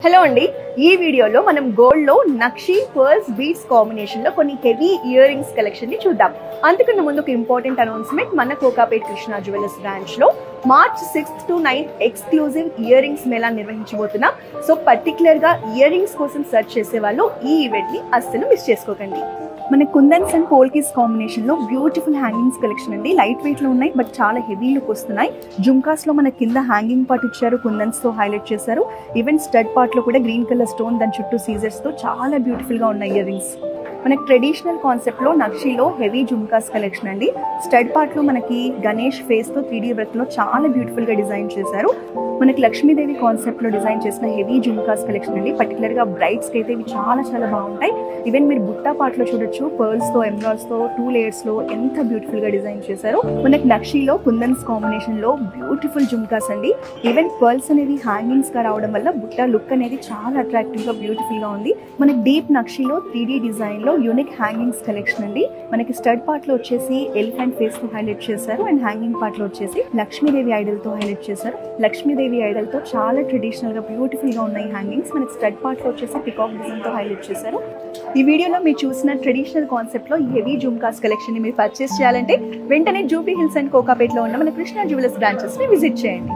Hello అండి, ఈ వీడియోలో మనం గోల్డ్ లో నక్షి పర్ల్స్ బీడ్స్ కాంబినేషన్ లో కొన్ని హెవీ ఇయర్ రింగ్స్ కలెక్షన్ ని చూద్దాం. అంతకన్నా ముందు ఒక ఇంపార్టెంట్ అనౌన్స్మెంట్, మన కోకాపేట్ కృష్ణ జ్యువెలర్స్ బ్రాంచ్ లో March 6th to 9th exclusive ear rings mela నిర్వహించబోతున్నాం. సో పర్టికులర్ గా ఇయర్ రింగ్స్ కోసం సెర్చ్ చేసే వాళ్ళు ఈ ఈవెంట్ ని అస్సలు మిస్ చేసుకోకండి. మన కుందన్స్ అండ్ పోల్కీస్ కాంబినేషన్ లో బ్యూటిఫుల్ హ్యాంగింగ్స్ కలెక్షన్ అండి. లైట్ వెయిట్ లో ఉన్నాయి, బట్ చాలా హెవీ లుక్ వస్తున్నాయి. జుమ్కాస్ లో మన కింద హ్యాంగింగ్ పార్ట్ ఇచ్చారు, కుందన్స్ తో హైలైట్ చేశారు. ఈవెన్ స్టడ్ పార్ట్ లో కూడా గ్రీన్ కలర్ స్టోన్, దాని చుట్టూ సీజర్స్ తో చాలా బ్యూటిఫుల్ గా ఉన్నాయి ఇయర్ రింగ్స్. మనకి ట్రెడిషనల్ కాన్సెప్ట్ లో నక్షిలో హెవీ జుమ్కాస్ కలెక్షన్ అండి. స్టడ్ పార్ట్ లో మనకి గణేష్ ఫేస్ తో 3D వర్క్ లో చాలా బ్యూటిఫుల్ గా డిజైన్ చేశారు. మనకి లక్ష్మీదేవి కాన్సెప్ట్ లో డిజైన్ చేసిన హెవీ జుమ్కాస్ కలెక్షన్ అండి. పర్టికులర్ గా బ్రైడ్స్ కి అయితే ఇవి చాలా చాలా బాగుంటాయి. ఈవెన్ మీరు బుట్టా పార్ట్ లో చూడొచ్చు, పర్ల్స్ తో ఎమరాల్డ్స్ తో 2 layers లో ఎంత బ్యూటిఫుల్ గా డిజైన్ చేశారు. మనకి నక్షిలో కుందన్స్ కాంబినేషన్ లో బ్యూటిఫుల్ జుమ్కాస్ అండి. ఈవెన్ పర్ల్స్ అనేవి హ్యాంగింగ్స్ గా రావడం వల్ల బుట్టా లుక్ అనేది చాలా అట్రాక్టివ్ గా బ్యూటిఫుల్ గా ఉంది. మనకి డీప్ నక్షిలో 3D డిజైన్ లో యూనిక్ హ్యాంగింగ్స్ కలెక్షన్ అండి. మనకి స్టడ్ పార్ట్ లో వచ్చేసి ఎలిఫెంట్ ఫేస్ తో హైలైట్ చేశారు, అండ్ హ్యాంగింగ్ పార్ట్ లో వచ్చేసి లక్ష్మీదేవి ఐడల్ తో హైలైట్ చేశారు. లక్ష్మీదేవి ఐడల్ తో చాలా ట్రెడిషనల్ గా బ్యూటిఫుల్ గా ఉన్నాయి హ్యాంగింగ్స్. మనకి స్టడ్ పార్ట్ లో వచ్చేసి పికాక్ డిజైన్ తో హైలైట్ చేశారు. ఈ వీడియోలో మీరు చూసిన ట్రెడిషనల్ కాన్సెప్ట్ లో ఈ హెవీ జుమ్కాస్ కలెక్షన్ ని మీరు పర్చేస్ చేయాలంటే వెంటనే జూబ్లీ హిల్స్ అండ్ కోకాపేట్ లో ఉన్న మన కృష్ణ జ్యువెలర్స్ బ్రాంచెస్ ని విజిట్ చేయండి.